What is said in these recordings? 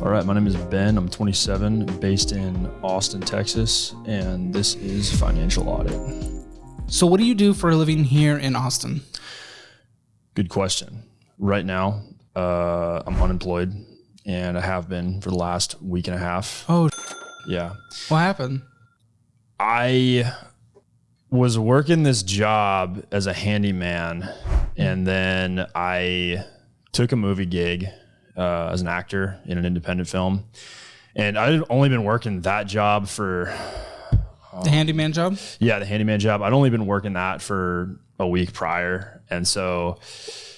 All right, my name is Ben. I'm 27, based in Austin, Texas, and this is Financial Audit. So what do you do for a living here in Austin? Good question. Right now, I'm unemployed, and I have been for the last week and a half. Oh, yeah. What happened? I was working this job as a handyman, and then I took a movie gig as an actor in an independent film. And I'd only been working that job for... The handyman job? Yeah, the handyman job. I'd only been working that for a week prior. And so...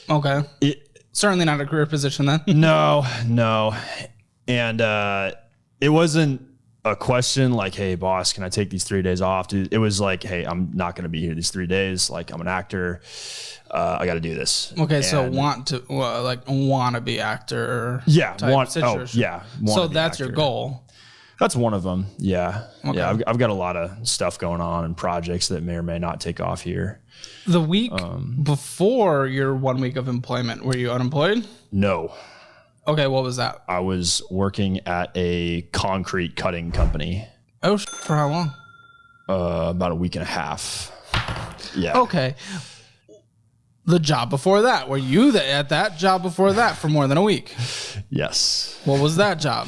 Okay. Certainly not a career position then. No. And it wasn't a question like, hey, boss, can I take these 3 days off? It was like, hey, I'm not going to be here these 3 days. Like, I'm an actor. I got to do this. Okay, and so want to be actor. Yeah, So that's actor. Your goal. That's one of them. Yeah, okay. Yeah. I've got a lot of stuff going on and projects that may or may not take off here. The week before your 1 week of employment, were you unemployed? No. Okay, what was that? I was working at a concrete cutting company. Oh, for how long? About a week and a half. Yeah. Okay. The job before that, were you at that job before that for more than a week? Yes. What was that job?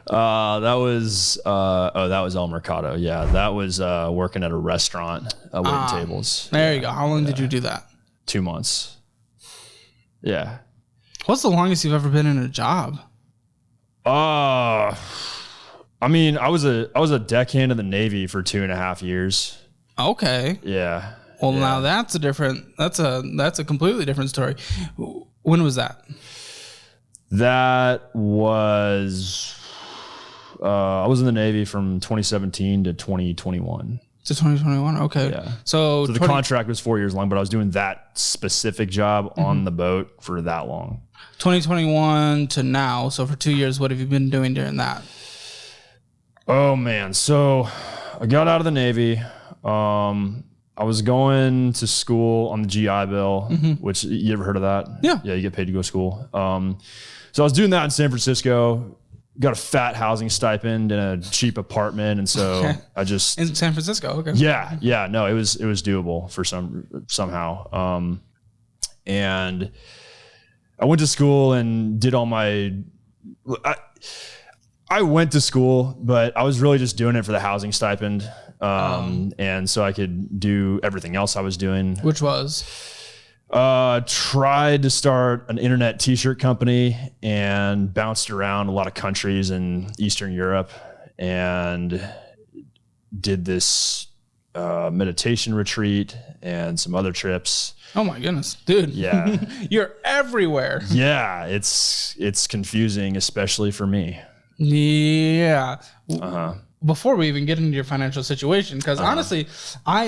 That was El Mercado. Yeah, that was working at a restaurant, waiting tables. There you go. How long did you do that? 2 months. Yeah. What's the longest you've ever been in a job? I mean, I was a deckhand in the Navy for 2.5 years. Okay. Yeah. Well, now that's a completely different story. When was that? That was, I was in the Navy from 2017 to 2021. To 2021. Okay. Yeah. So the contract was 4 years long, but I was doing that specific job on the boat for that long. 2021 to now. So for 2 years, what have you been doing during that? Oh man. So I got out of the Navy. I was going to school on the GI Bill, which you ever heard of that? Yeah. Yeah. You get paid to go to school. So I was doing that in San Francisco, got a fat housing stipend in a cheap apartment. And so I just, in San Francisco. Okay. Yeah. No, it was doable for somehow. And I went to school and did all my, I went to school, but I was really just doing it for the housing stipend. And so I could do everything else I was doing. Which was? Tried to start an internet t-shirt company and bounced around a lot of countries in Eastern Europe and did this meditation retreat and some other trips. Oh my goodness, dude. Yeah. You're everywhere. Yeah. It's confusing, especially for me. Yeah. Before we even get into your financial situation, because honestly,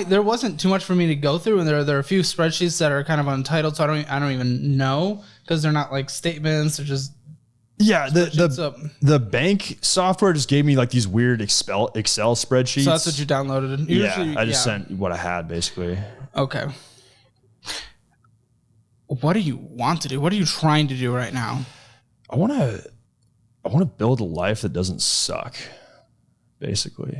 there wasn't too much for me to go through, and there are a few spreadsheets that are kind of untitled, so I don't even know, because they're not like statements, they're just the bank software just gave me like these weird Excel spreadsheets. So that's what you downloaded. Usually, I just sent what I had basically. Okay. What do you want to do? What are you trying to do right now? I want to build a life that doesn't suck. Basically.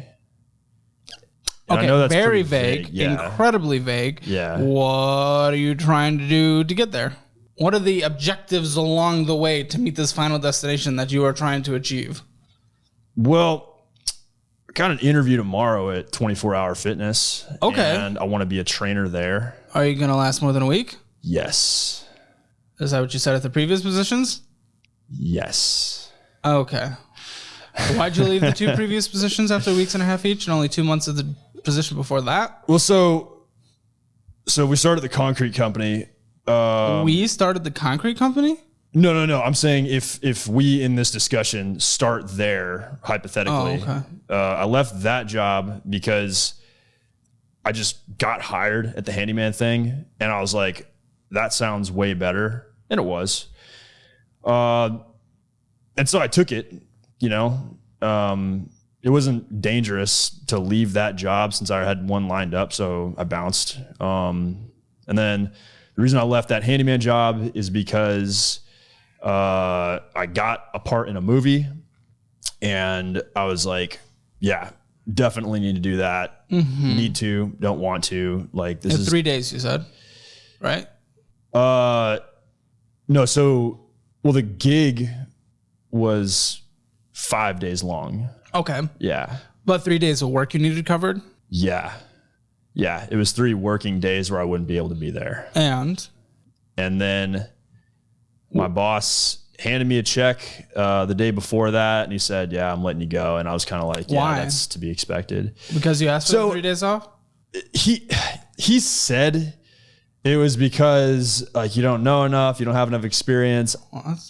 And okay, I know that's very vague, incredibly vague. Yeah. What are you trying to do to get there? What are the objectives along the way to meet this final destination that you are trying to achieve? Well, I got an interview tomorrow at 24 Hour Fitness. Okay. And I want to be a trainer there. Are you going to last more than a week? Yes. Is that what you said at the previous positions? Yes. Okay. Why'd you leave the two previous positions after weeks and a half each and only 2 months of the position before that? Well, so we started the concrete company. We started the concrete company? No. I'm saying if we in this discussion start there, hypothetically, I left that job because I just got hired at the handyman thing. And I was like, that sounds way better. And it was. And so I took it. It wasn't dangerous to leave that job since I had one lined up. So I bounced. And then the reason I left that handyman job is because I got a part in a movie And I was like, yeah, definitely need to do that. Need to, don't want to. Like this is 3 days, you said, right? No. So, well, the gig was 5 days long. Okay. Yeah. But 3 days of work you needed covered? Yeah. Yeah. It was 3 working days where I wouldn't be able to be there. And then my boss handed me a check the day before that, and he said, yeah, I'm letting you go. And I was kind of like, yeah, why? That's to be expected. Because you asked for 3 days off? He said it was because like you don't know enough, you don't have enough experience.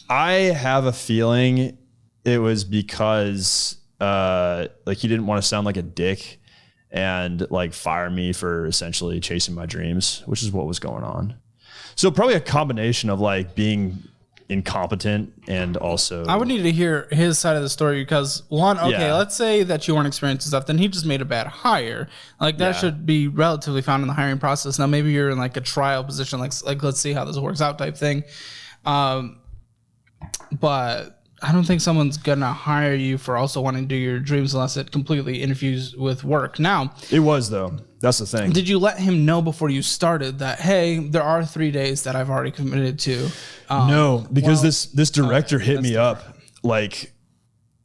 I have a feeling it was because like he didn't want to sound like a dick and like fire me for essentially chasing my dreams, which is what was going on. So probably a combination of like being incompetent and also I would need to hear his side of the story because let's say that you weren't experienced enough, then he just made a bad hire. Like that should be relatively found in the hiring process. Now maybe you're in like a trial position, like let's see how this works out type thing. But I don't think someone's gonna hire you for also wanting to do your dreams unless it completely interferes with work. Now it was though. That's the thing. Did you let him know before you started that, hey, there are 3 days that I've already committed to? No, because this director hit me up like,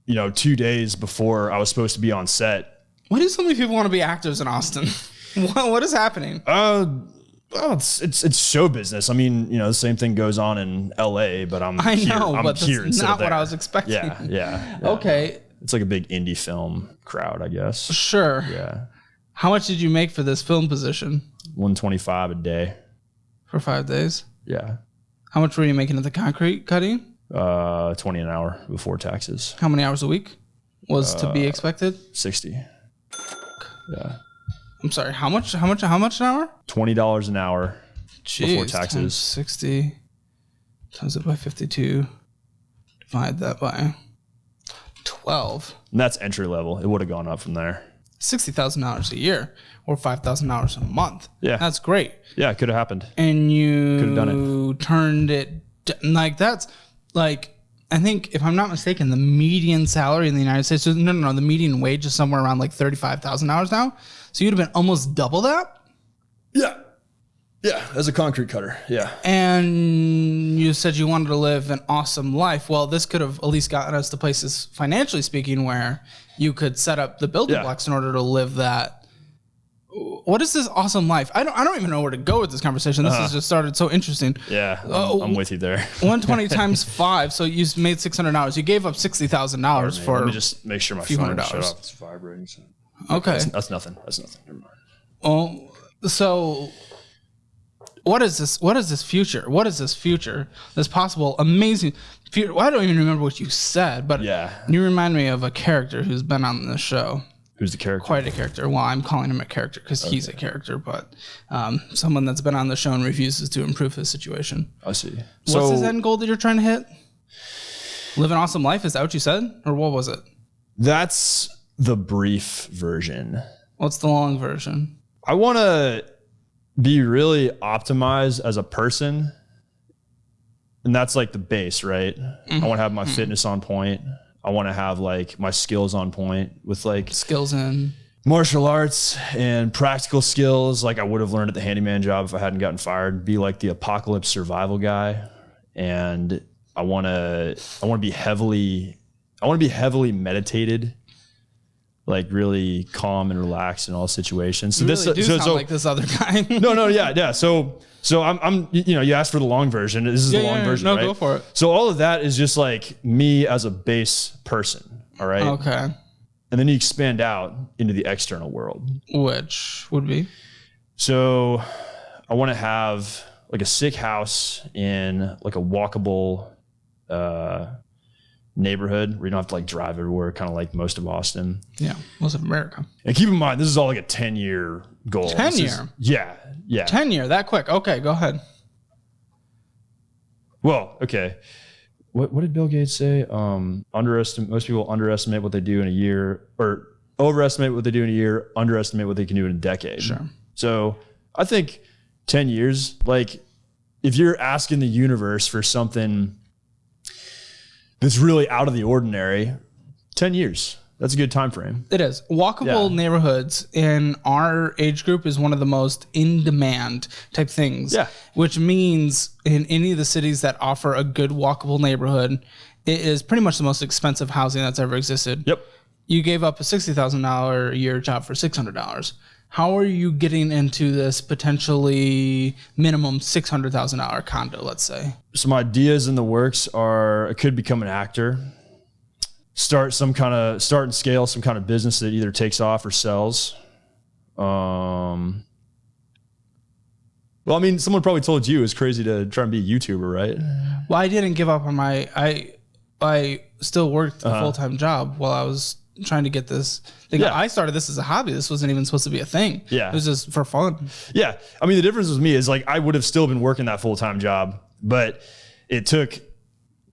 2 days before I was supposed to be on set. Why do so many people want to be actors in Austin? What is happening? Well, it's show business. I mean, the same thing goes on in LA, but I'm here that's not what I was expecting. Yeah. Okay. It's like a big indie film crowd, I guess. Sure. Yeah. How much did you make for this film position? $125 a day. For 5 days? Yeah. How much were you making at the concrete cutting? $20 an hour before taxes. How many hours a week was to be expected? 60. Yeah. I'm sorry. How much an hour? $20 an hour before taxes. Times 60 times it by 52. Divide that by 12. And that's entry level. It would have gone up from there. $60,000 a year or $5,000 a month. Yeah. That's great. Yeah, it could have happened. And you could have done it. Turned it like that's like, I think if I'm not mistaken, the median salary in the United States, the median wage is somewhere around like $35,000 now. So you'd have been almost double that. Yeah. Yeah. As a concrete cutter. Yeah. And you said you wanted to live an awesome life. Well, this could have at least gotten us to places financially speaking where you could set up the building blocks in order to live that. What is this awesome life? I don't even know where to go with this conversation. This has just started so interesting. Yeah, I'm with you there. 120 times 5, so you made $600. You gave up $60,000 for. Let me just make sure my phone shut off. It's vibrating. So. Okay, that's nothing. That's nothing. Never mind. Well, so what is this? What is this future? What is this future? This possible amazing future. Well, I don't even remember what you said, but you remind me of a character who's been on this show. Who's the character? Quite a character. Well, I'm calling him a character because he's a character, but someone that's been on the show and refuses to improve his situation. I see. What's his end goal that you're trying to hit? Live an awesome life? Is that what you said? Or what was it? That's the brief version. What's the long version? I want to be really optimized as a person. And that's like the base, right? Mm-hmm. I want to have my fitness on point. I want to have like my skills on point with like skills in martial arts and practical skills. Like I would have learned at the handyman job if I hadn't gotten fired. Be like the apocalypse survival guy. And I want to be heavily meditated, like really calm and relaxed in all situations. So you really sound like this other guy. Yeah. So I'm you asked for the long version. This is the long version, no, right? Go for it. So all of that is just like me as a base person. All right. Okay. And then you expand out into the external world. Which would be? So I want to have like a sick house in like a walkable neighborhood where you don't have to like drive everywhere, kind of like most of Austin. Yeah, most of America. And keep in mind, this is all like a 10-year goal. 10 year? Yeah. 10 year, that quick. Okay, go ahead. Well, okay. What did Bill Gates say? Most people underestimate what they do in a year, or overestimate what they do in a year, underestimate what they can do in a decade. Sure. So I think 10 years, like if you're asking the universe for something that's really out of the ordinary, 10 years. That's a good time frame. It is. Walkable neighborhoods in our age group is one of the most in-demand type things. Yeah. Which means in any of the cities that offer a good walkable neighborhood, it is pretty much the most expensive housing that's ever existed. Yep. You gave up a $60,000 a year job for $600. How are you getting into this potentially minimum $600,000 condo, let's say? Some ideas in the works are I could become an actor. Start and scale some kind of business that either takes off or sells. Well, I mean, someone probably told you it was crazy to try and be a YouTuber, right? Well, I didn't give up on I still worked a full-time job while I was trying to get this thing. Yeah. I started this as a hobby. This wasn't even supposed to be a thing. Yeah. It was just for fun. Yeah. I mean, the difference with me is like, I would have still been working that full-time job, but it took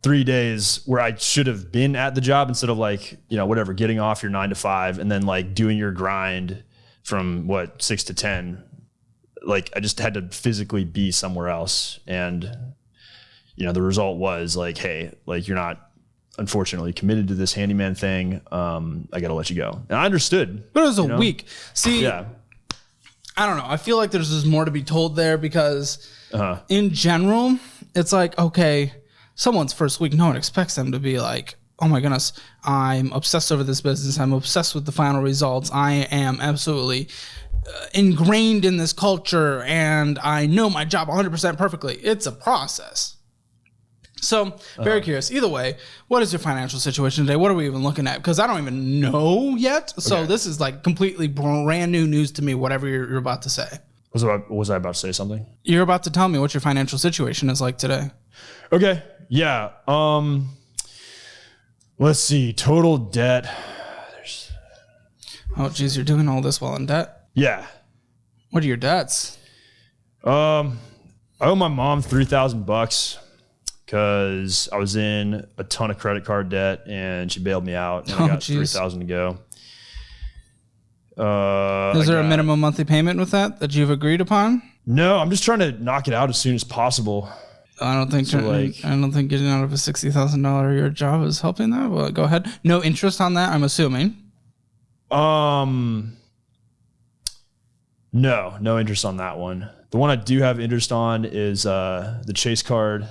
3 days where I should have been at the job instead of like, whatever, getting off your 9 to 5 and then like doing your grind from 6 to 10. Like I just had to physically be somewhere else. And, the result was like, hey, like you're not unfortunately committed to this handyman thing. I got to let you go. And I understood. But it was a week. See, yeah. I don't know. I feel like there's just more to be told there because in general, it's like, okay, someone's first week, no one expects them to be like, oh my goodness, I'm obsessed over this business. I'm obsessed with the final results. I am absolutely ingrained in this culture and I know my job 100% perfectly. It's a process. So very curious. Either way, what is your financial situation today? What are we even looking at? Because I don't even know yet. So this is like completely brand new news to me, whatever you're about to say. Was I about to say something? You're about to tell me what your financial situation is like today. Okay. Yeah. Let's see. Total debt. Oh, geez, you're doing all this while in debt? Yeah. What are your debts? I owe my mom $3,000 because I was in a ton of credit card debt and she bailed me out and I got $3,000 to go. Is there a minimum monthly payment with that you've agreed upon? No, I'm just trying to knock it out as soon as possible. I don't think getting out of a $60,000 a year job is helping that. Well, go ahead. No interest on that, I'm assuming. No interest on that one. The one I do have interest on is the Chase card.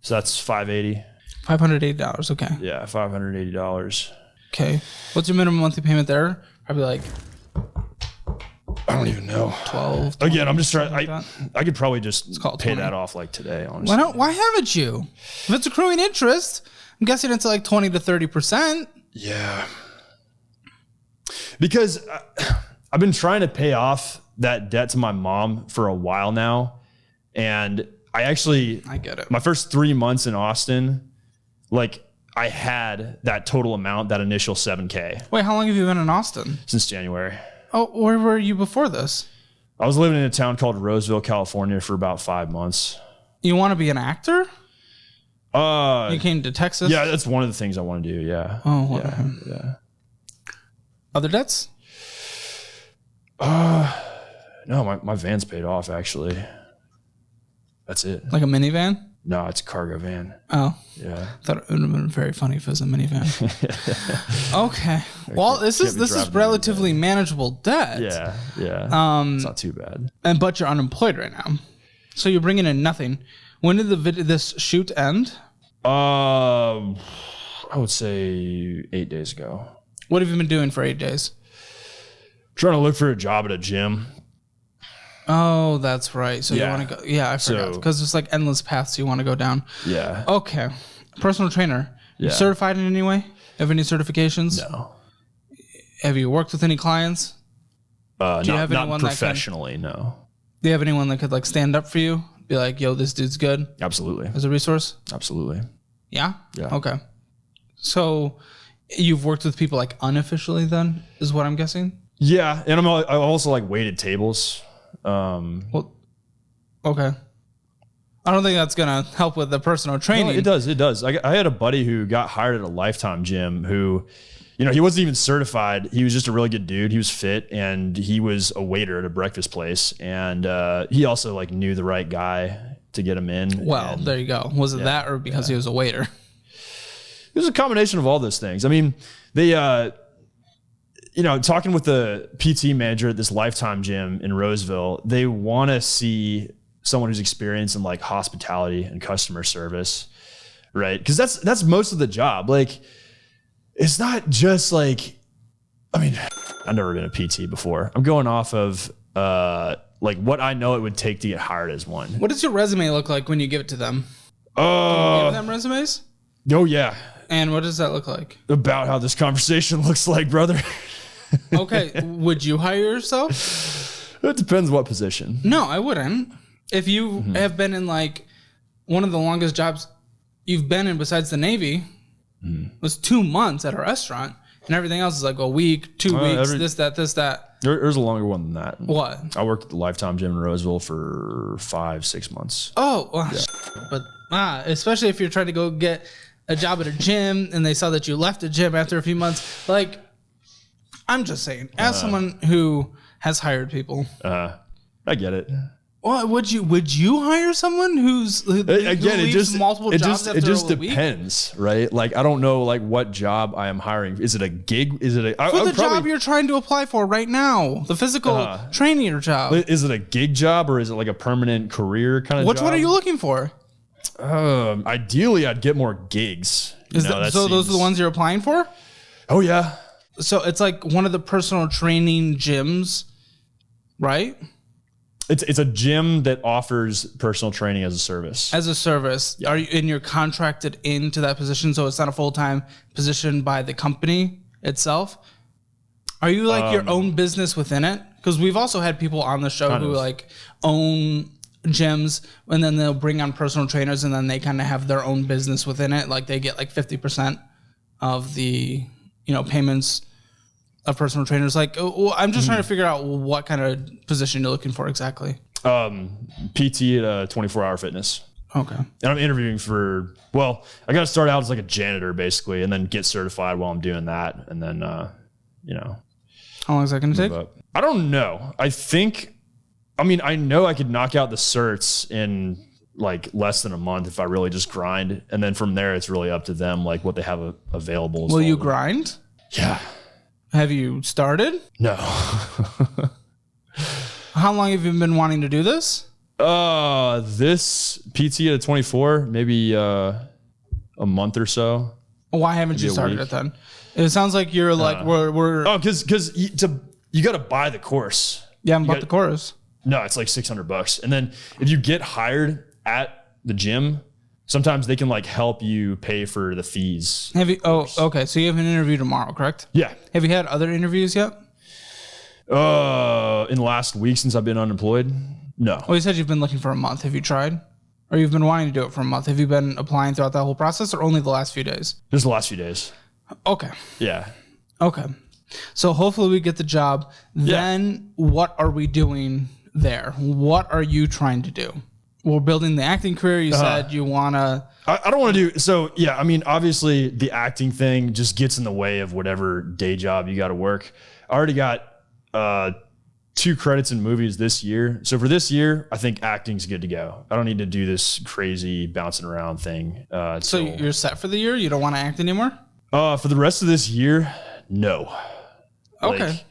So that's $580. $580. Okay. Yeah, $580. Okay. What's your minimum monthly payment there? Probably like I don't even know. 12. Again, I'm just trying. I could probably just pay that off like today. Honestly, why haven't you? If it's accruing interest, I'm guessing it's like 20 to 30%. Yeah. Because I've been trying to pay off that debt to my mom for a while now, and I get it. My first 3 months in Austin, like I had that total amount, that initial $7,000. Wait, how long have you been in Austin? Since January. Oh, where were you before this? I was living in a town called Roseville, California for about 5 months. You want to be an actor? You came to Texas? Yeah, that's one of the things I want to do. Yeah. Oh, yeah. Other debts? No, my van's paid off actually. That's it. Like a minivan? No, it's a cargo van. Oh. Yeah. I thought it would have been very funny if it was a minivan. Okay. Well, this is relatively manageable debt. Yeah. It's not too bad. But you're unemployed right now. So you're bringing in nothing. When did this shoot end? I would say 8 days ago. What have you been doing for 8 days? Trying to look for a job at a gym. Oh, that's right. So you want to go. Yeah, I forgot. Because there's like endless paths you want to go down. Yeah. Okay. Personal trainer. Yeah. You certified in any way? Have any certifications? No. Have you worked with any clients? Do you have anyone not professionally, no. Do you have anyone that could like stand up for you? Be like, yo, this dude's good? Absolutely. As a resource? Absolutely. Yeah? Yeah. Okay. So you've worked with people like unofficially then, is what I'm guessing? Yeah. And I also like waited tables. Well, okay. I don't think that's going to help with the personal training. No, it does. I had a buddy who got hired at a Lifetime gym who, he wasn't even certified. He was just a really good dude. He was fit and he was a waiter at a breakfast place. And, he also like knew the right guy to get him in. Well, there you go. Was it that or because he was a waiter? was a combination of all those things. I mean, they, talking with the PT manager at this Lifetime gym in Roseville, they want to see someone who's experienced in like hospitality and customer service, right? Because that's most of the job. Like, it's not just like, I mean, I've never been a PT before. I'm going off of like what I know it would take to get hired as one. What does your resume look like when you give it to them? Do you give them resumes? Oh yeah. And what does that look like? About how this conversation looks like, brother. Okay. Would you hire yourself? It depends what position. No, I wouldn't. If you have been in like one of the longest jobs you've been in besides the Navy was 2 months at a restaurant, and everything else is like a week, 2 weeks, this, that. There's a longer one than that. What? I worked at the Lifetime gym in Roseville for 5-6 months. Oh, well, but especially if you're trying to go get a job at a gym and they saw that you left a gym after a few months. Like, I'm just saying, as someone who has hired people, I get it. Well, would you hire someone who leaves multiple jobs after a week? It just depends, right? Like, I don't know, like, what job I am hiring. Is it a gig? Is it a job you're trying to apply for right now? The physical trainer job. Is it a gig job or is it like a permanent career kind of job? Which one are you looking for? Ideally, I'd get more gigs. So those are the ones you're applying for? Oh yeah. So it's like one of the personal training gyms, right? It's a gym that offers personal training as a service. As a service. Yeah. You're contracted into that position, so it's not a full-time position by the company itself? Are you like your own business within it? Because we've also had people on the show who like own gyms, and then they'll bring on personal trainers, and then they kind of have their own business within it. Like they get like 50% of the payments of personal trainers. Like, I'm just trying to figure out what kind of position you're looking for exactly. PT at a 24-hour fitness. Okay. And I'm interviewing for, I got to start out as like a janitor basically, and then get certified while I'm doing that. And then, how long is that going to take? I don't know. I know I could knock out the certs in like less than a month if I really just grind. And then from there, it's really up to them, like what they have available. Will you grind? Yeah. Have you started? No. How long have you been wanting to do this? This PT at a 24, maybe a month or so. Why haven't you started it then? It sounds like you're like we're. Oh, because you got to buy the course. Yeah, I bought the course. No, it's like $600, and then if you get hired at the gym, sometimes they can like help you pay for the fees. Have you? Oh, okay. So you have an interview tomorrow, correct? Yeah. Have you had other interviews yet? In the last week since I've been unemployed, no. Well, you said you've been looking for a month. Have you tried? Or you've been wanting to do it for a month? Have you been applying throughout that whole process, or only the last few days? Just the last few days. Okay. Yeah. Okay. So hopefully we get the job. Then what are we doing there? What are you trying to do? We're building the acting career. You said you want to... I don't want to do... So, yeah, I mean, obviously the acting thing just gets in the way of whatever day job you got to work. I already got 2 credits in movies this year. So for this year, I think acting's good to go. I don't need to do this crazy bouncing around thing. So you're set for the year? You don't want to act anymore? For the rest of this year, no. Okay.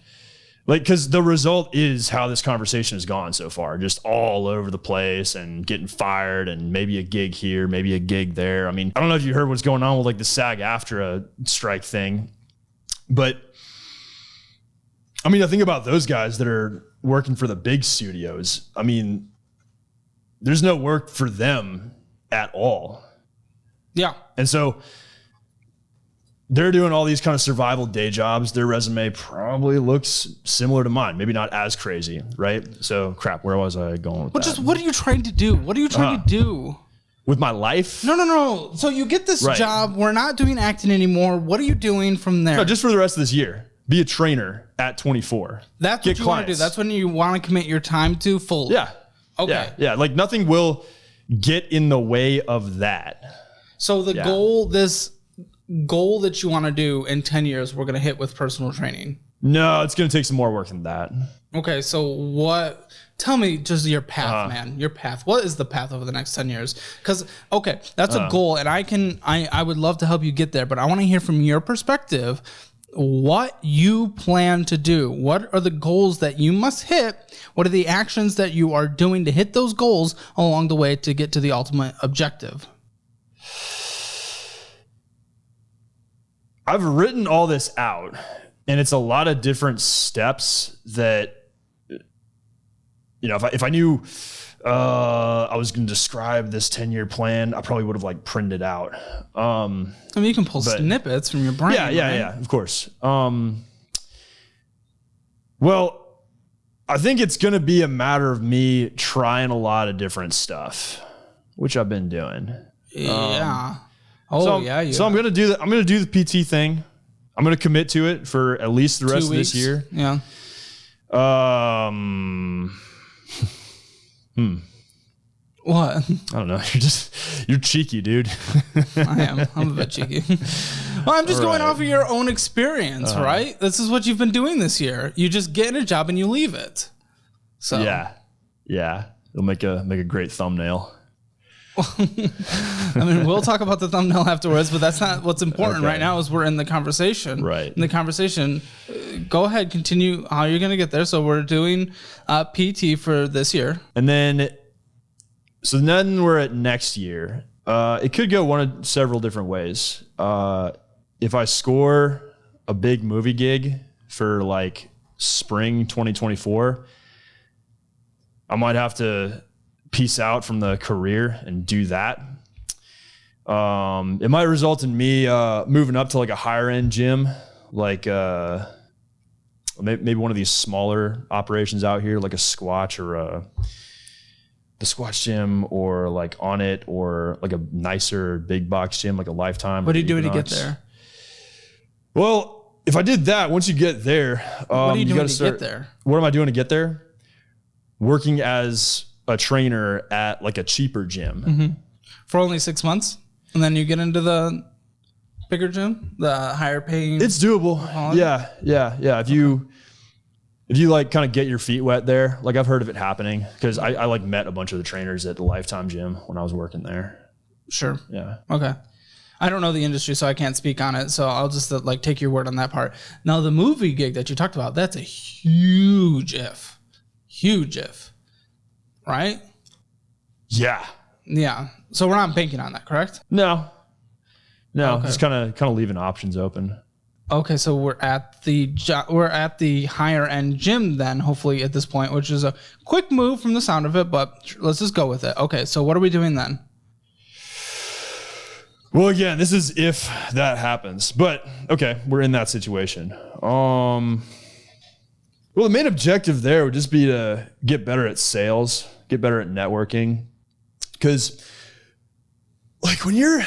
Because the result is how this conversation has gone so far, just all over the place and getting fired and maybe a gig here, maybe a gig there. I mean, I don't know if you heard what's going on with like the SAG-AFTRA strike thing, but I mean, I think about those guys that are working for the big studios. I mean, there's no work for them at all. Yeah. And so they're doing all these kind of survival day jobs. Their resume probably looks similar to mine. Maybe not as crazy, right? So crap, where was I going with that? What are you trying to do? What are you trying to do? With my life? No. So you get this job. We're not doing acting anymore. What are you doing from there? No, just for the rest of this year. Be a trainer at 24. That's what you want to do. That's when you want to commit your time to fully. Yeah. Okay. Yeah. Like nothing will get in the way of that. So the goal that you want to do in 10 years, we're going to hit with personal training. No, it's going to take some more work than that. Okay, so tell me just your path, man. Your path. What is the path over the next 10 years? Because, okay, that's a goal, and I would love to help you get there, but I want to hear from your perspective what you plan to do. What are the goals that you must hit? What are the actions that you are doing to hit those goals along the way to get to the ultimate objective? I've written all this out, and it's a lot of different steps that, if I knew I was going to describe this 10-year plan, I probably would have like printed out. I mean, you can pull snippets from your brain. Yeah, of course. Well, I think it's going to be a matter of me trying a lot of different stuff, which I've been doing. Yeah. So I'm going to do that. I'm going to do the PT thing. I'm going to commit to it for at least the rest of this year. Yeah. What? I don't know. You're cheeky, dude. I am. I'm a bit cheeky. Well, I'm just going off of your own experience, right? This is what you've been doing this year. You just get in a job and you leave it. So yeah. It'll make a great thumbnail. I mean, we'll talk about the thumbnail afterwards, but that's not what's important right now. Is we're in the conversation. Right. In the conversation, go ahead, continue how you're going to get there. So we're doing PT for this year, and then we're at next year. It could go one of several different ways. If I score a big movie gig for like spring 2024, I might have to peace out from the career and do that. It might result in me moving up to like a higher end gym, like maybe one of these smaller operations out here, like a Squatch or the Squatch gym, or like Audit, or like a nicer big box gym, like a Lifetime. What are you doing to get there? Well, if I did that, once you get there, what are you doing to get there? What am I doing to get there? Working as a trainer at like a cheaper gym for only 6 months, and then you get into the bigger gym, the higher paying. It's doable. Yeah. If you like kind of get your feet wet there, like I've heard of it happening, because I like met a bunch of the trainers at the Lifetime gym when I was working there. Sure. Yeah. Okay. I don't know the industry, so I can't speak on it. So I'll just like take your word on that part. Now, the movie gig that you talked about, that's a huge if. Right? Yeah. Yeah. So we're not banking on that, correct? No. Okay. Just kind of leaving options open. Okay, so we're at the higher end gym then, hopefully at this point, which is a quick move from the sound of it, but let's just go with it. Okay, so what are we doing then? Well, again, this is if that happens, but okay, we're in that situation. Well, the main objective there would just be to get better at sales, get better at networking. Because like when you're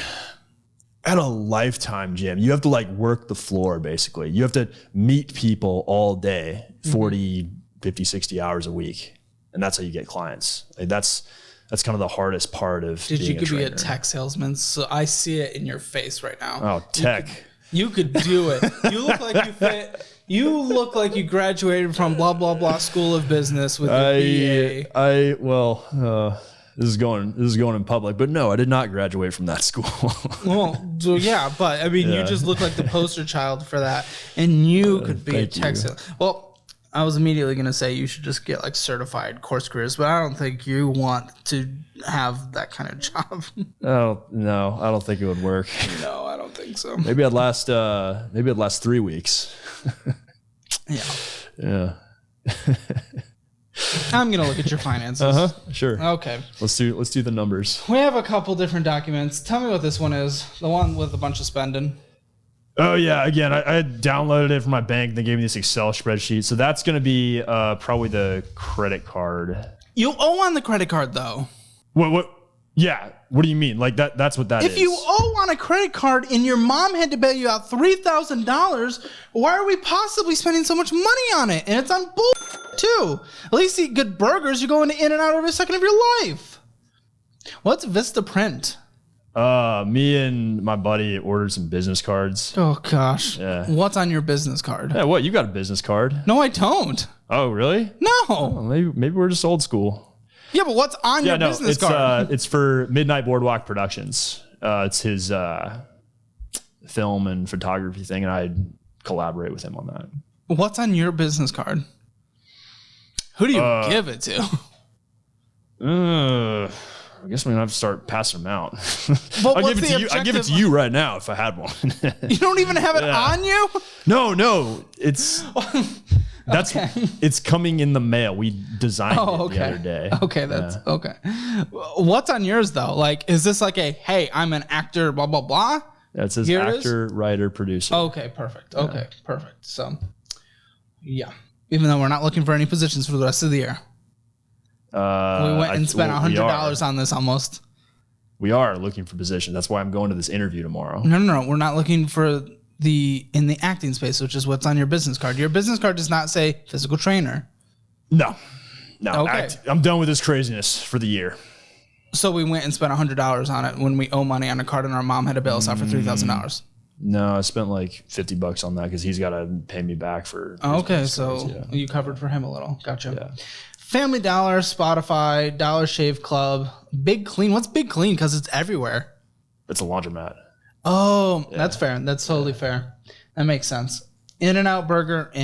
at a Lifetime gym, you have to like work the floor, basically. You have to meet people all day, 40, 50, 60 hours a week. And that's how you get clients. Like that's kind of the hardest part of being a trainer. Did you could be a tech salesman? So I see it in your face right now. Oh, tech. You could do it. You look like you fit. You look like you graduated from blah, blah, blah school of business with a BA. This is going in public, but no, I did not graduate from that school. Well, so yeah, but I mean, you just look like the poster child for that, and you could be a tech salesman. Well, I was immediately going to say you should just get like certified course careers, but I don't think you want to have that kind of job. Oh, no, I don't think it would work. No, I don't think so. Maybe I'd last 3 weeks. Yeah. I'm going to look at your finances. Sure. Okay. Let's do the numbers. We have a couple different documents. Tell me what this one is. The one with a bunch of spending. Oh, yeah. Again, I had downloaded it from my bank. They gave me this Excel spreadsheet. So that's going to be probably the credit card. You owe on the credit card, though. What? Yeah. What do you mean? Like that's what that is. If you owe on a credit card and your mom had to bail you out $3,000, why are we possibly spending so much money on it? And it's on bull too. At least eat good burgers. You're going in and out every second of your life. What's Vista Print? Me and my buddy ordered some business cards. Oh gosh. Yeah. What's on your business card? Yeah, what? You got a business card? No, I don't. Oh, really? No. Oh, maybe we're just old school. Yeah, but what's on your business card? It's for Midnight Boardwalk Productions. It's his film and photography thing, and I collaborate with him on that. What's on your business card? Who do you give it to? I guess we're gonna have to start passing them out. But I'll give it to you. I'll give it to you right now if I had one. You don't even have it on you? No. It's it's coming in the mail. We designed it the other day. Okay, that's okay. What's on yours though? Like, is this like a hey, I'm an actor, blah blah blah? Yeah, it says actor, writer, producer. Okay, perfect. Okay, perfect. So, yeah. Even though we're not looking for any positions for the rest of the year. We went and spent $100 on this almost. We are looking for positions. That's why I'm going to this interview tomorrow. No. We're not looking for in the acting space, which is what's on your business card. Your business card does not say physical trainer. No. Okay. I'm done with this craziness for the year. So we went and spent $100 on it when we owe money on a card and our mom had to bail us out for $3,000. No, I spent like $50 on that because he's got to pay me back for. Okay, so you covered for him a little. Gotcha. Yeah. Family Dollar, Spotify, Dollar Shave Club, Big Clean. What's Big Clean? Because it's everywhere. It's a laundromat. Oh, that's fair. That's totally fair. That makes sense. In-N-Out Burger. We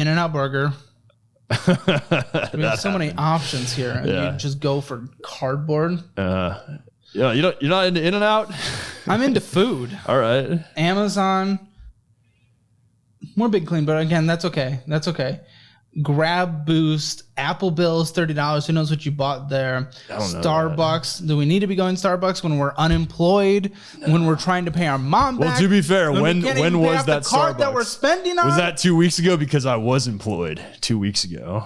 have so many options here, and you just go for cardboard. Yeah, you're not into In-N-Out? I'm into food. All right. Amazon. More Big Clean, but again, that's okay. Grab Boost, Apple Bills, $30. Who knows what you bought there? I don't know Starbucks. Do we need to be going Starbucks when we're unemployed? When we're trying to pay our mom back? Well, to be fair, when was that the card Starbucks that we're spending on? Was that 2 weeks ago? Because I was employed 2 weeks ago.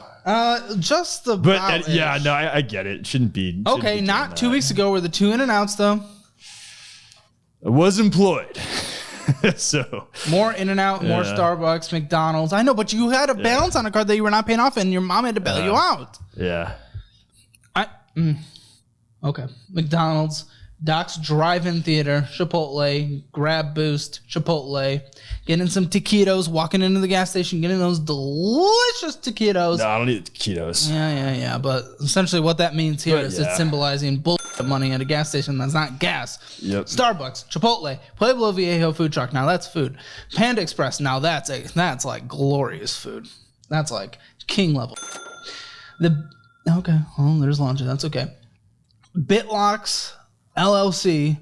Just about. But I get it. It shouldn't be. Okay, not 2 weeks ago. Were the 2 In-N-Outs though? I was employed. So more In-N-Out, more Starbucks, McDonald's. I know, but you had a balance on a card that you were not paying off, and your mom had to bail you out. Yeah. Okay. McDonald's, Doc's Drive-In Theater, Chipotle, Grab Boost, Chipotle, getting some taquitos, walking into the gas station, getting those delicious taquitos. No, I don't need taquitos. Yeah. But essentially what that means here is it's symbolizing bullshit money at a gas station that's not gas. Yep. Starbucks, Chipotle, Pueblo Viejo food truck. Now that's food. Panda Express. Now that's like glorious food. That's like king level. There's laundry. That's okay. Bitlocks, LLC,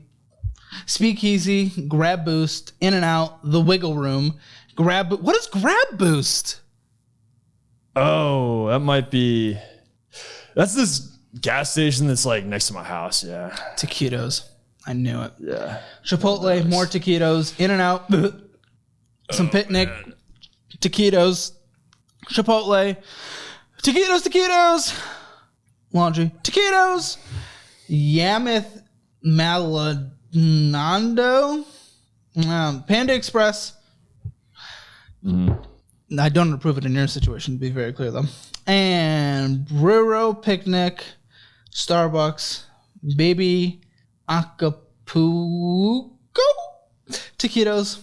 Speakeasy, Grab Boost, In-N-Out, The Wiggle Room, what is Grab Boost? Oh, that might be. That's this gas station that's like next to my house. Yeah. Taquitos. I knew it. Yeah. Chipotle, nice. More taquitos. In-N-Out, some picnic, man. Taquitos, Chipotle, taquitos, laundry, taquitos, Yamith Maladando, Panda Express. I don't approve it in your situation, to be very clear, though. And Bruro Picnic, Starbucks, Baby Acapulco, taquitos,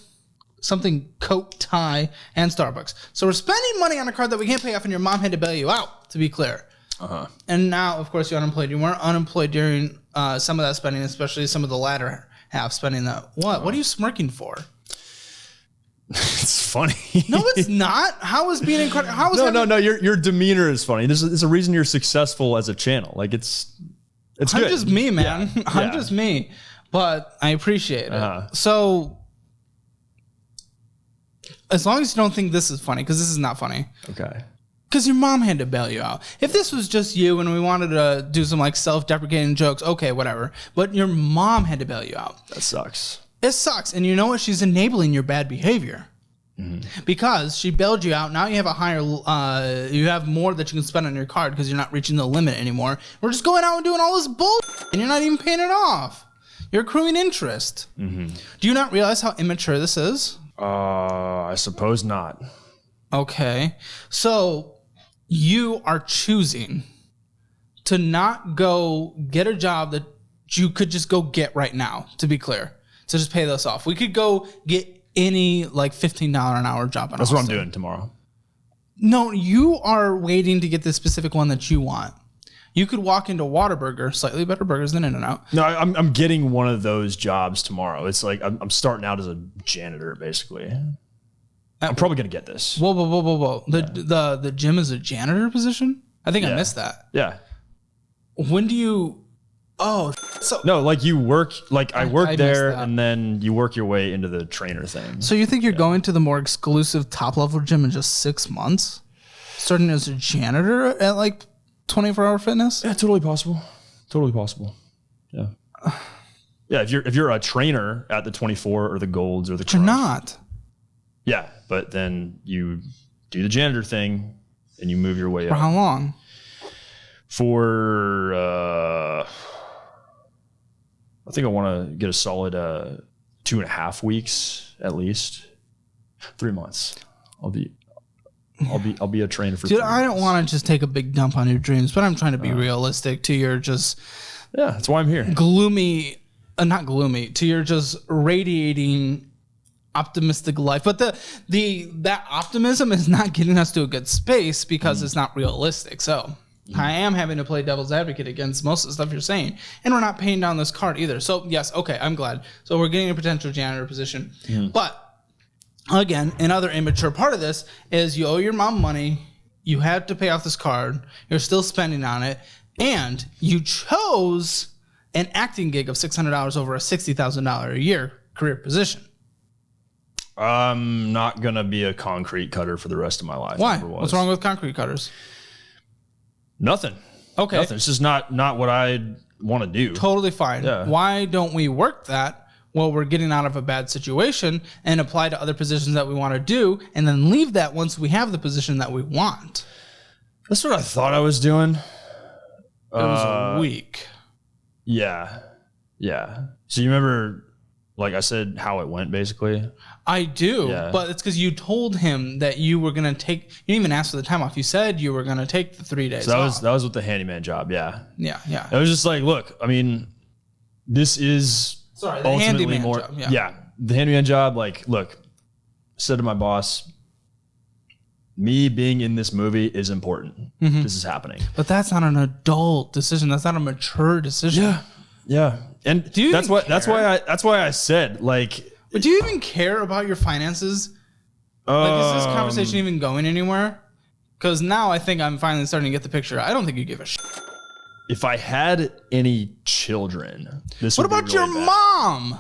something Coke Thai, and Starbucks. So we're spending money on a card that we can't pay off, and your mom had to bail you out, to be clear. Uh-huh. And now, of course, you're unemployed. You weren't unemployed during some of that spending, especially some of the latter half spending that. What? What are you smirking for? It's funny. No, it's not. How is being incredible? No. Your demeanor is funny. There's a reason you're successful as a channel. Like it's I'm good. just me, man. Yeah. I'm just me. But I appreciate it. So as long as you don't think this is funny, because this is not funny. Okay. Because your mom had to bail you out. If this was just you and we wanted to do some like self-deprecating jokes, okay, whatever. But your mom had to bail you out. That sucks. It sucks. And you know what? She's enabling your bad behavior. Mm-hmm. Because she bailed you out. Now you have you have more that you can spend on your card because you're not reaching the limit anymore. We're just going out and doing all this bullshit and you're not even paying it off. You're accruing interest. Mm-hmm. Do you not realize how immature this is? I suppose not. Okay. So you are choosing to not go get a job that you could just go get right now, to be clear. So just pay this off. We could go get any like $15 an hour job. That's what I'm doing tomorrow. No, you are waiting to get the specific one that you want. You could walk into Whataburger, slightly better burgers than In-N-Out. No, I'm getting one of those jobs tomorrow. It's like I'm starting out as a janitor, basically. I'm probably gonna get this. Whoa. The gym is a janitor position? I think I missed that. Yeah. When do you? Oh, so no, like you work. Like I work there, and then you work your way into the trainer thing. So you think you're going to the more exclusive top level gym in just 6 months, starting as a janitor at like 24-hour fitness? Yeah, totally possible. Totally possible. Yeah. Yeah, if you're a trainer at the 24 or the Golds or the Crunch. You're not. Yeah, but then you do the janitor thing and you move your way up. For how long? For I think I want to get a solid 2.5 weeks at least. 3 months. I'll be a trainer for. Dude, I don't want to just take a big dump on your dreams, but I'm trying to be realistic to your just. Yeah, that's why I'm here. Gloomy, not gloomy, to your just radiating optimistic life. But that optimism is not getting us to a good space because it's not realistic. So I am having to play devil's advocate against most of the stuff you're saying, and we're not paying down this card either. So yes, okay, I'm glad. So we're getting a potential janitor position, but. Again, another immature part of this is you owe your mom money. You had to pay off this card. You're still spending on it. And you chose an acting gig of $600 over a $60,000 a year career position. I'm not going to be a concrete cutter for the rest of my life. Why? What's wrong with concrete cutters? Nothing. Okay. Nothing. It's just not what I want to do. Totally fine. Yeah. Why don't we work that? Well, we're getting out of a bad situation and apply to other positions that we want to do and then leave that once we have the position that we want. That's what I thought I was doing. It was a week. Yeah. Yeah. So you remember, like I said, how it went basically? I do, but it's because you told him that you were going to take, you didn't even ask for the time off. You said you were going to take the 3 days off. That was with the handyman job. Yeah. Yeah. Yeah. It was just like, look, I mean, this is... Sorry, the handyman job. Yeah, the handyman job. Like, look, I said to my boss, me being in this movie is important. Mm-hmm. This is happening. But that's not an adult decision. That's not a mature decision. Yeah, yeah. And that's why I said, like. But do you even care about your finances? Like, is this conversation even going anywhere? Because now I think I'm finally starting to get the picture. I don't think you give a shit. If I had any children, this would be really bad. What about your mom?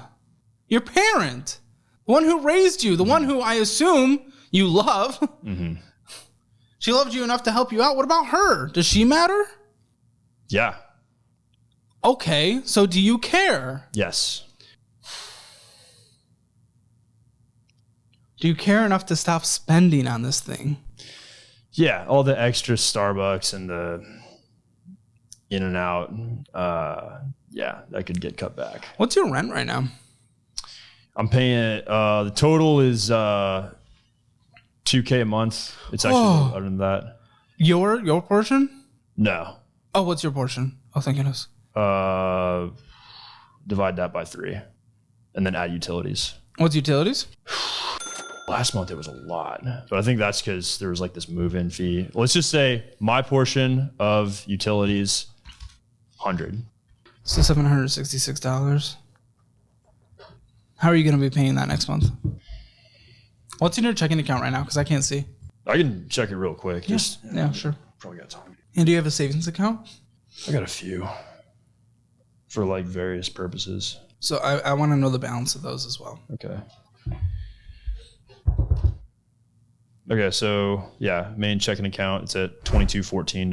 Your parent? The one who raised you? The one who I assume you love? Mm-hmm. She loved you enough to help you out. What about her? Does she matter? Yeah. Okay, so do you care? Yes. Do you care enough to stop spending on this thing? Yeah, all the extra Starbucks and the... In-N-Out, that could get cut back. What's your rent right now? I'm paying the total is $2K a month. It's actually other than that. Your portion? No. Oh, what's your portion? Oh, thank goodness. Divide that by 3, and then add utilities. What's utilities? Last month it was a lot, but I think that's because there was like this move-in fee. Let's just say my portion of utilities. 100. So $766. How are you going to be paying that next month? What's in your checking account right now? Because I can't see. I can check it real quick. Yeah, sure. Probably got time. And do you have a savings account? I got a few for like various purposes. So I want to know the balance of those as well. Okay, so yeah, main checking account, it's at $2,214,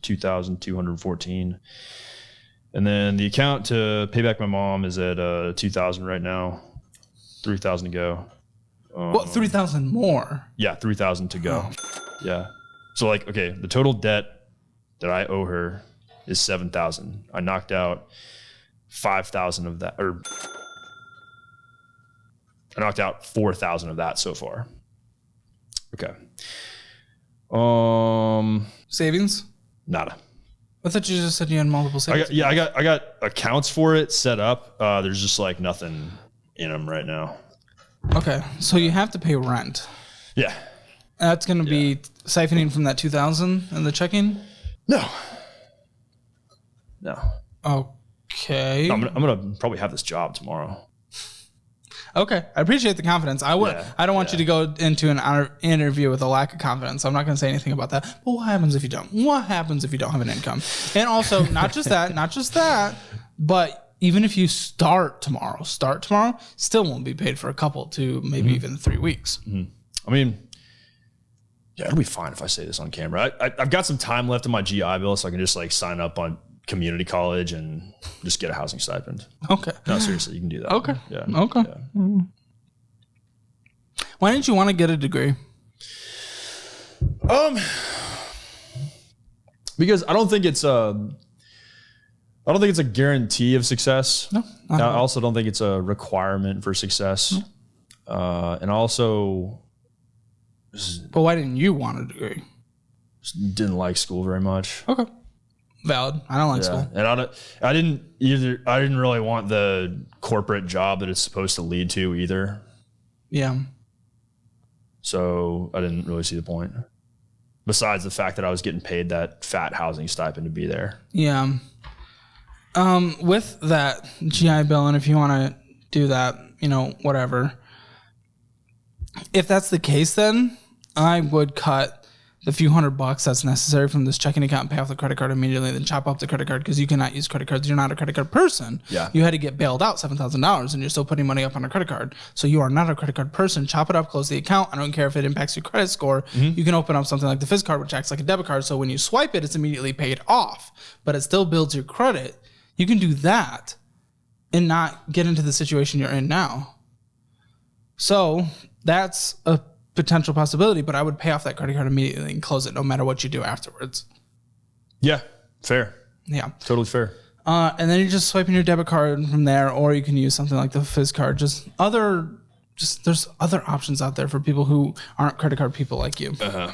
$2,214. And then the account to pay back my mom is at $2,000 right now, $3,000 to go. What, $3,000 more? Yeah, $3,000 to go. Yeah. So like, okay, the total debt that I owe her is $7,000. I knocked out $5,000 of that, or I knocked out $4,000 of that so far. Okay. Savings? Nada. I thought you just said you had multiple savings. I got accounts for it set up. There's just like nothing in them right now. Okay, so you have to pay rent. Yeah. That's going to be siphoning from that $2,000 in the checking? No. Okay. No, I'm gonna probably have this job tomorrow. Okay, I appreciate the confidence. I don't want you to go into an interview with a lack of confidence. I'm not going to say anything about that. But what happens if you don't? What happens if you don't have an income? And also, not just that, but even if you start tomorrow, still won't be paid for a couple to maybe even 3 weeks. Mm-hmm. I mean, yeah, it'll be fine if I say this on camera. I've got some time left in my GI Bill, so I can just like sign up on community college and just get a housing stipend. Okay. No, seriously, you can do that. Okay. Yeah. Okay. Yeah. Why didn't you want to get a degree? Because I don't think it's a guarantee of success. No. I also don't think it's a requirement for success. No. And also, but why didn't you want a degree? Didn't like school very much. Okay. Valid. I don't like school. And I didn't really want the corporate job that it's supposed to lead to either. Yeah. So I didn't really see the point. Besides the fact that I was getting paid that fat housing stipend to be there. Yeah. With that GI Bill, and if you want to do that, whatever. If that's the case, then I would cut the few $100 that's necessary from this checking account and pay off the credit card immediately, then chop up the credit card because you cannot use credit cards. You're not a credit card person. Yeah. You had to get bailed out $7,000 and you're still putting money up on a credit card. So you are not a credit card person. Chop it up, close the account. I don't care if it impacts your credit score. Mm-hmm. You can open up something like the Fizz card, which acts like a debit card. So when you swipe it, it's immediately paid off, but it still builds your credit. You can do that and not get into the situation you're in now. So that's a potential possibility, but I would pay off that credit card immediately and close it no matter what you do afterwards. Yeah, fair. Yeah. Totally fair. And then you're just swiping your debit card from there, or you can use something like the Fizz card. There's other options out there for people who aren't credit card people like you. Uh-huh.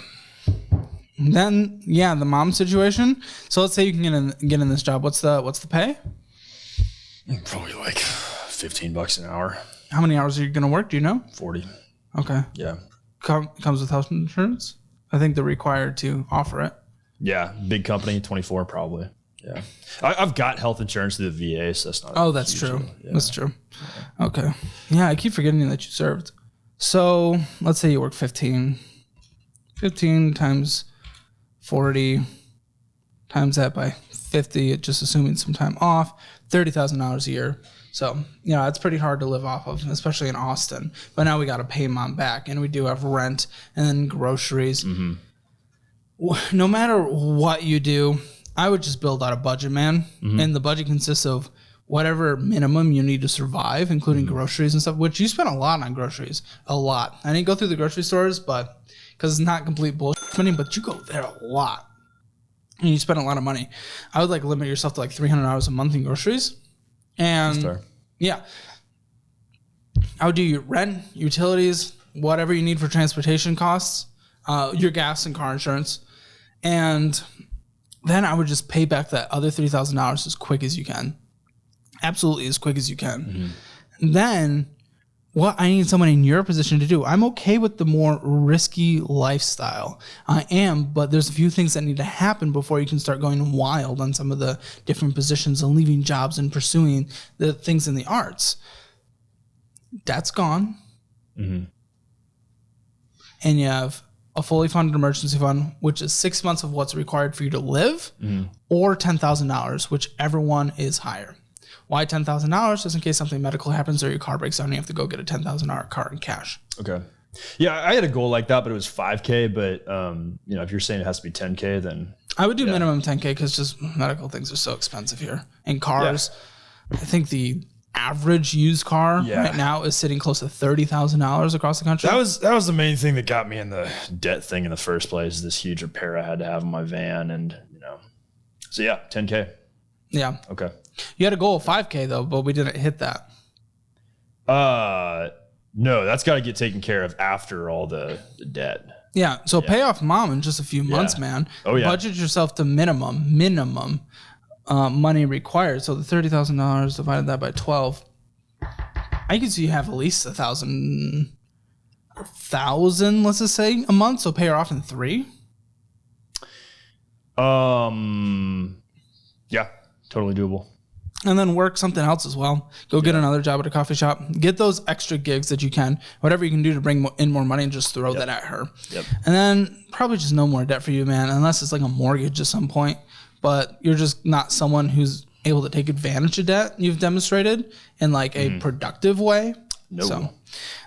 Then, the mom situation. So let's say you can get in this job. What's the pay? Probably like $15 an hour. How many hours are you going to work? Do you know? 40. Okay. Yeah. Comes with health insurance? I think they're required to offer it. Yeah, big company, 24 probably. Yeah, I've got health insurance through the VA, so that's not. Oh, that's true. Yeah. That's true. Okay. Yeah, I keep forgetting that you served. So let's say you work 15 times 40 times that by 50, just assuming some time off, $30,000 a year. So, it's pretty hard to live off of, especially in Austin. But now we got to pay mom back, and we do have rent and then groceries. Mm-hmm. No matter what you do, I would just build out a budget, man. Mm-hmm. And the budget consists of whatever minimum you need to survive, including groceries and stuff, which you spend a lot on groceries. A lot. I didn't go through the grocery stores, but because it's not complete bullshit spending, but you go there a lot. And you spend a lot of money. I would limit yourself to $300 a month in groceries. And I would do your rent, utilities, whatever you need for transportation costs, your gas and car insurance. And then I would just pay back that other $3,000 as quick as you can. Absolutely as quick as you can. Mm-hmm. And then what I need someone in your position to do, I'm okay with the more risky lifestyle. I am, but there's a few things that need to happen before you can start going wild on some of the different positions and leaving jobs and pursuing the things in the arts. That's gone. Mm-hmm. And you have a fully funded emergency fund, which is 6 months of what's required for you to live, or $10,000, whichever one is higher. Why $10,000? Just in case something medical happens or your car breaks down and you have to go get a $10,000 car in cash. Okay. Yeah, I had a goal like that, but it was 5K. But if you're saying it has to be 10K, then I would do minimum 10K because just medical things are so expensive here. And cars, I think the average used car right now is sitting close to $30,000 across the country. That was the main thing that got me in the debt thing in the first place. This huge repair I had to have in my van, and so 10K. Yeah. Okay. You had a goal of 5K though, but we didn't hit that. No, that's got to get taken care of after all the debt. Yeah. So pay off mom in just a few months, man. Oh, yeah. Budget yourself to minimum money required. So the $30,000 divided that by 12. I can see you have at least $1,000, let's just say, a month. So pay her off in 3. Yeah, totally doable. And then work something else as well. Go get another job at a coffee shop. Get those extra gigs that you can. Whatever you can do to bring in more money and just throw that at her. Yep. And then probably just no more debt for you, man, unless it's like a mortgage at some point. But you're just not someone who's able to take advantage of debt, you've demonstrated, in like a productive way. No. So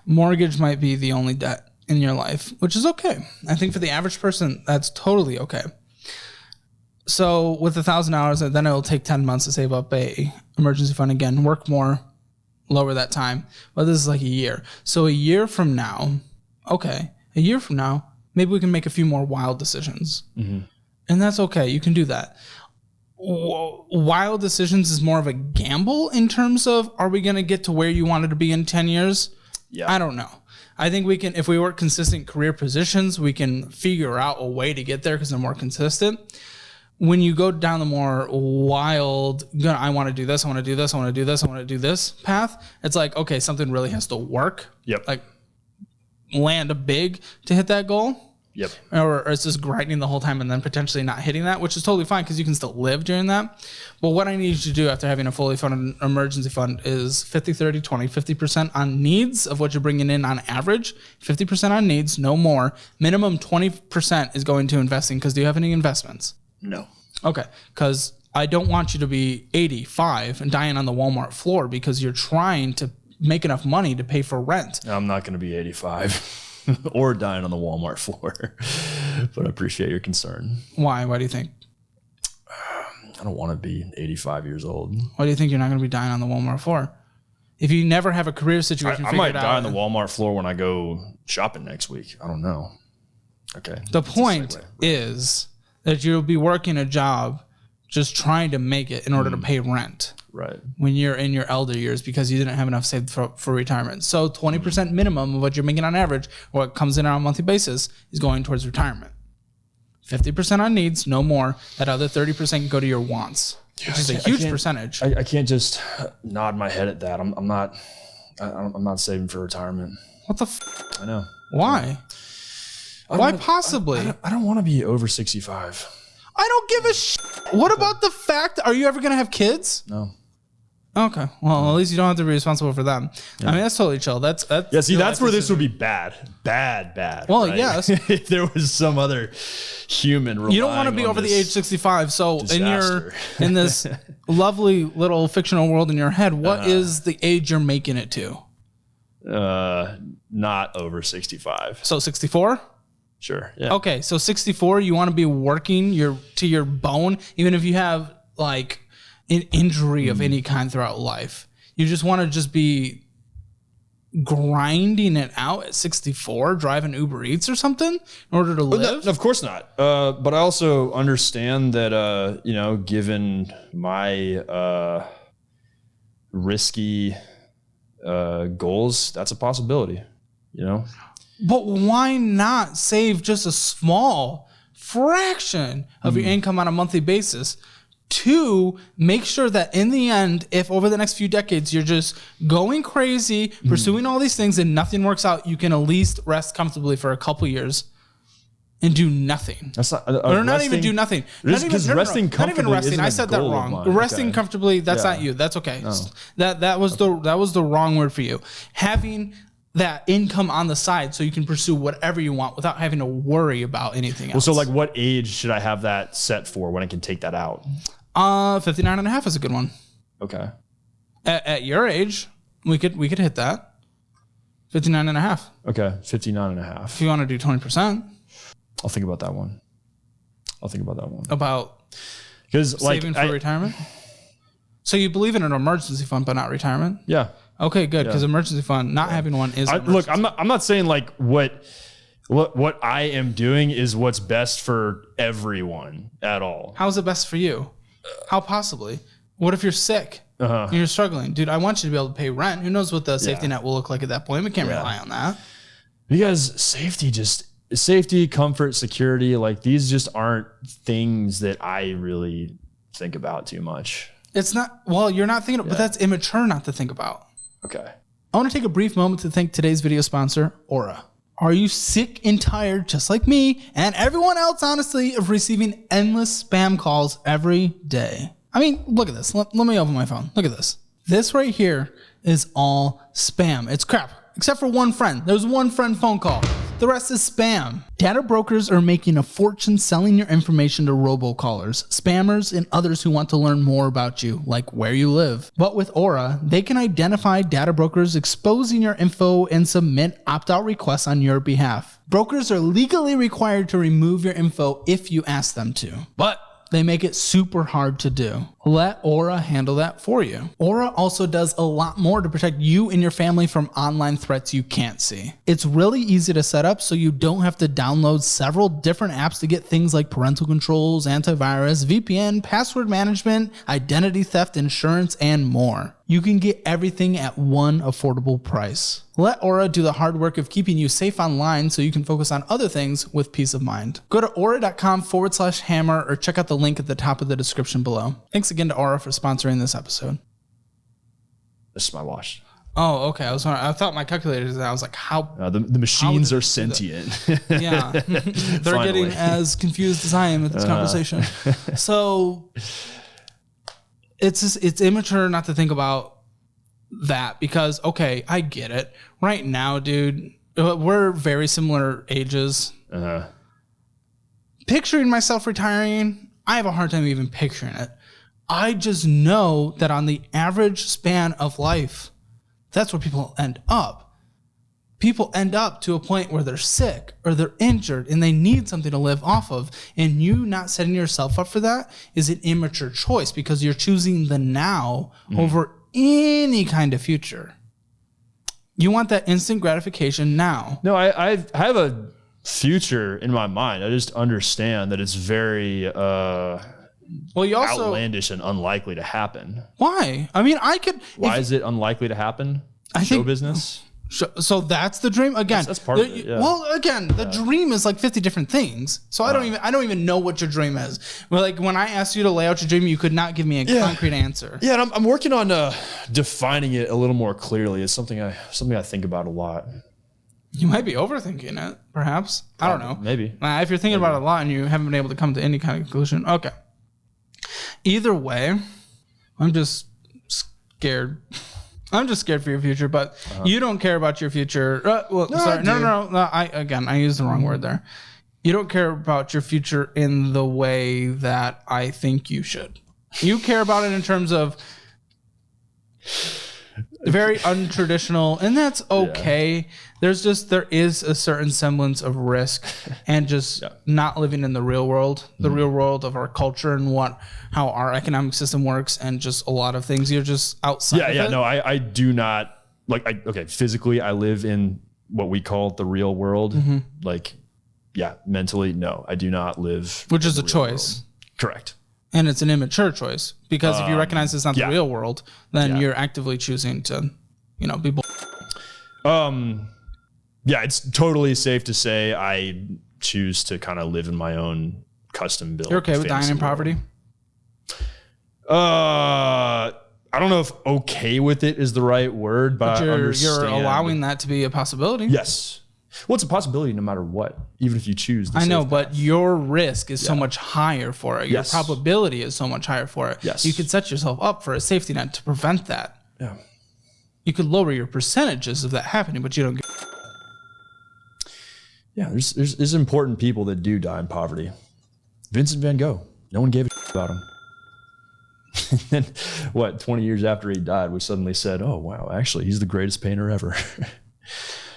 mortgage might be the only debt in your life, which is okay. I think for the average person, that's totally okay. So with $1,000, then it'll take 10 months to save up a emergency fund again, work more, lower that time. But this is like a year. So a year from now, maybe we can make a few more wild decisions. And that's okay. You can do that. Wild decisions is more of a gamble in terms of, are we going to get to where you wanted to be in 10 years? Yeah. I don't know. I think we can, if we work consistent career positions, we can figure out a way to get there because they're more consistent. When you go down the more wild, I want to do this, I want to do this, I want to do this, I want to do this path, it's like, okay, something really has to work. Yep. Like land a big to hit that goal. Yep. Or it's just grinding the whole time and then potentially not hitting that, which is totally fine because you can still live during that. But what I need you to do after having a fully funded emergency fund is 50, 30, 20, 50% on needs of what you're bringing in on average, 50% on needs, no more. Minimum 20% is going to investing because do you have any investments? No. Okay. Because I don't want you to be 85 and dying on the Walmart floor because you're trying to make enough money to pay for rent. I'm not going to be 85 or dying on the Walmart floor, but I appreciate your concern. Why? Why do you think? I don't want to be 85 years old. Why do you think you're not going to be dying on the Walmart floor? If you never have a career situation, I might die on the Walmart floor when I go shopping next week. I don't know. Okay. The point is that you'll be working a job just trying to make it in order to pay rent. Right. When you're in your elder years because you didn't have enough saved for retirement. So 20% minimum of what you're making on average or what comes in on a monthly basis is going towards retirement. 50% on needs, no more. That other 30% can go to your wants, which is a huge percentage. I can't just nod my head at that. I'm not saving for retirement. What the I know. Why? Why possibly? I don't want to be over 65. I don't give a shit. What about the fact, are you ever going to have kids? No. Okay. Well, at least you don't have to be responsible for them. Yeah. I mean, that's totally chill. That's see, that's where this would be bad. Bad. Well, right? Yes. If there was some other human you don't want to be over the age 65. So in this lovely little fictional world in your head, what is the age you're making it to? Not over 65. So 64? Sure. Yeah. Okay. So 64, you want to be working to your bone, even if you have like an injury of any kind throughout life. You just want to just be grinding it out at 64, driving Uber Eats or something in order to live? Of course not. But I also understand that, given my risky goals, that's a possibility, But why not save just a small fraction of your income on a monthly basis to make sure that in the end, if over the next few decades you're just going crazy, pursuing all these things and nothing works out, you can at least rest comfortably for a couple years and do nothing. That's not, or not even do nothing. Resting comfortably. Not even resting. I said that wrong. Resting comfortably. That's not you. That's okay. No. That was the wrong word for you. Having that income on the side so you can pursue whatever you want without having to worry about anything else. Well, so like what age should I have that set for when I can take that out? 59 and a half is a good one. Okay. At your age, we could hit that. 59 and a half. Okay. 59 and a half. If you want to do 20%. I'll think about that one. About saving for retirement? So you believe in an emergency fund, but not retirement? Yeah. Okay, good. Because emergency fund, not having one is. Look, I'm not saying like what I am doing is what's best for everyone at all. How is it best for you? How possibly? What if you're sick and you're struggling, dude? I want you to be able to pay rent. Who knows what the safety net will look like at that point? We can't rely on that. Because safety just safety, comfort, security, like these just aren't things that I really think about too much. It's not, well, you're not thinking, but that's immature not to think about. Okay. I want to take a brief moment to thank today's video sponsor, Aura. Are you sick and tired, just like me and everyone else, honestly, of receiving endless spam calls every day? I mean, look at this. Let me open my phone. Look at this. This right here is all spam. It's crap, except for one friend. There's one friend phone call. The rest is spam. Data brokers are making a fortune selling your information to robocallers, spammers, and others who want to learn more about you, like where you live. But with Aura, they can identify data brokers exposing your info and submit opt-out requests on your behalf. Brokers are legally required to remove your info if you ask them to, but they make it super hard to do. Let Aura handle that for you. Aura also does a lot more to protect you and your family from online threats you can't see. It's really easy to set up so you don't have to download several different apps to get things like parental controls, antivirus, VPN, password management, identity theft insurance, and more. You can get everything at one affordable price. Let Aura do the hard work of keeping you safe online so you can focus on other things with peace of mind. Go to aura.com/hammer or check out the link at the top of the description below. Thanks again to Aura for sponsoring this episode. This is my watch. Oh, okay. I thought my calculator did that. I was like, how? The machines are sentient. Yeah. They're Finally. getting as confused as I am with this conversation. So it's immature not to think about that because, okay, I get it. Right now, dude, we're very similar ages. Picturing myself retiring, I have a hard time even picturing it. I just know that on the average span of life, that's where people end up. People end up to a point where they're sick or they're injured and they need something to live off of. And you not setting yourself up for that is an immature choice because you're choosing the now over any kind of future. You want that instant gratification now. No, I have a future in my mind. I just understand that it's very Well, you also outlandish and unlikely to happen. Why? I mean, I could. Why is it unlikely to happen? I Show think business. So that's the dream again. That's part of it. Yeah. Well, again, the dream is like 50 different things. So I don't even know what your dream is. Well, like when I asked you to lay out your dream, you could not give me a concrete answer. Yeah, and I'm working on defining it a little more clearly. It's something I think about a lot. You might be overthinking it, perhaps. I don't know. Maybe. If you're thinking about it a lot and you haven't been able to come to any kind of conclusion, okay. Either way, I'm just scared. I'm just scared for your future, but you don't care about your future. I used the wrong word there. You don't care about your future in the way that I think you should. You care about it in terms of very untraditional, and that's okay. Yeah. There is a certain semblance of risk and just not living in the real world, the real world of our culture and how our economic system works and just a lot of things. You're just outside of it. No, I do not physically I live in what we call the real world. Mentally, no, I do not live. Which is a choice. World. Correct. And it's an immature choice because if you recognize it's not the real world, then you're actively choosing to, be. It's totally safe to say I choose to kind of live in my own custom built. You're okay with dying in poverty? I don't know if okay with it is the right word, but you're allowing that to be a possibility. Yes. Well, it's a possibility no matter what, even if you choose. I know, but your risk is so much higher for it. Your probability is so much higher for it. Yes. You could set yourself up for a safety net to prevent that. Yeah. You could lower your percentages of that happening, but you don't get. Yeah, there's important people that do die in poverty. Vincent van Gogh. No one gave a about him. And then, 20 years after he died, we suddenly said, oh, wow, actually, he's the greatest painter ever.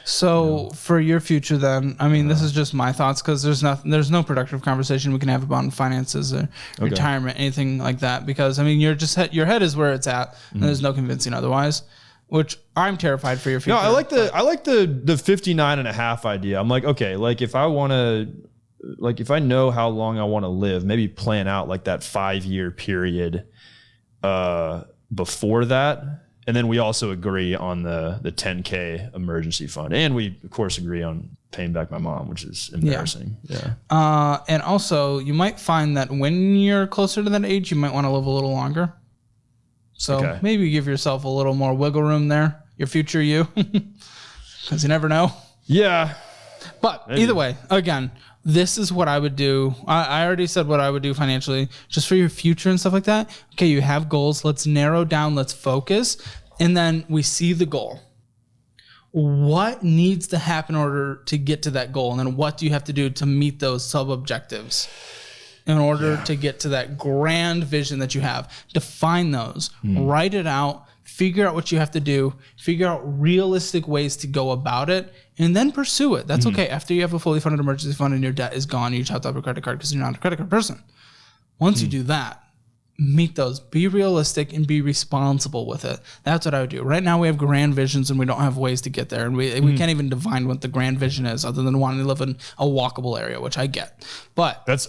So for your future, then, I mean, this is just my thoughts because there's no productive conversation we can have about finances or retirement, anything like that. Because I mean, your head is where it's at, and there's no convincing otherwise. Which I'm terrified for your future. No, I like the 59 and a half idea. I'm like, okay, like if I know how long I want to live, maybe plan out like that 5-year period before that. And then we also agree on the 10K emergency fund. And we, of course, agree on paying back my mom, which is embarrassing. Yeah. And also, you might find that when you're closer to that age, you might want to live a little longer. So maybe give yourself a little more wiggle room there, your future you, because you never know. Yeah. But either way, again, this is what I would do. I already said what I would do financially, just for your future and stuff like that. Okay, you have goals. Let's narrow down. Let's focus. And then we see the goal. What needs to happen in order to get to that goal? And then what do you have to do to meet those sub-objectives in order to get to that grand vision that you have? Define those. Write it out. Figure out what you have to do. Figure out realistic ways to go about it. And then pursue it. That's okay. After you have a fully funded emergency fund and your debt is gone, you just have to have a credit card because you're not a credit card person. Once you do that, meet those. Be realistic and be responsible with it. That's what I would do. Right now we have grand visions and we don't have ways to get there. And we can't even define what the grand vision is other than wanting to live in a walkable area, which I get. But that's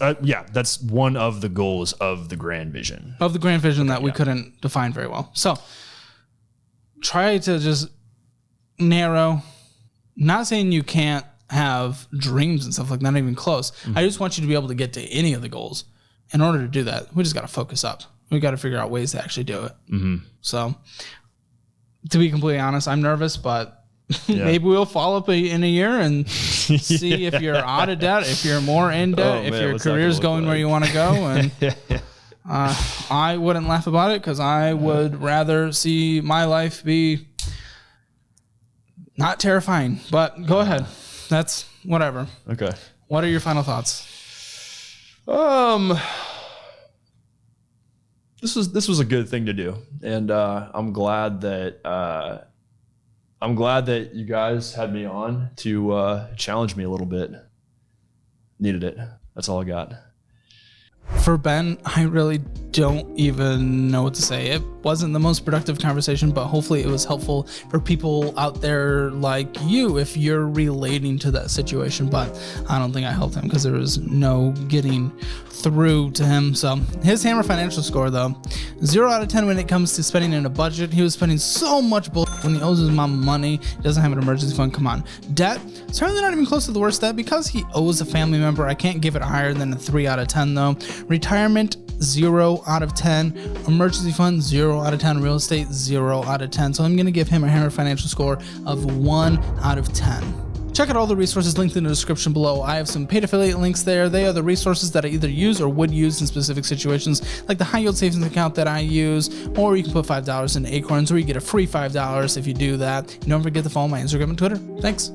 one of the goals of the grand vision. Of the grand vision that we couldn't define very well. So try to just narrow. Not saying you can't have dreams and stuff like that, not even close. I just want you to be able to get to any of the goals. In order to do that, we just got to focus up. We got to figure out ways to actually do it. So to be completely honest, I'm nervous, but maybe we'll follow up in a year and see if you're out of debt, if you're more in debt, if your career's going where you want to go. And I wouldn't laugh about it because I would rather see my life be not terrifying, but go ahead. That's whatever. Okay. What are your final thoughts? This was a good thing to do, and I'm glad that you guys had me on to challenge me a little bit. Needed it. That's all I got. For Ben, I really don't even know what to say. It wasn't the most productive conversation, but hopefully it was helpful for people out there like you if you're relating to that situation. But I don't think I helped him because there was no getting through to him. So his Hammer financial score, though, 0 out of 10 when it comes to spending in a budget. He was spending so much bullshit when he owes his mom money. He doesn't have an emergency fund. Come on. Debt, certainly not even close to the worst debt because he owes a family member. I can't give it higher than a 3 out of 10, though. Retirement, 0 out of 10. Emergency fund, 0 out of 10. Real estate, 0 out of 10. So I'm going to give him a Hammer financial score of 1 out of 10. Check out all the resources linked in the description below. I have some paid affiliate links there. They are the resources that I either use or would use in specific situations, like the high yield savings account that I use, or you can put $5 in Acorns, or you get a free $5 if you do that. And don't forget to follow my Instagram and Twitter. Thanks.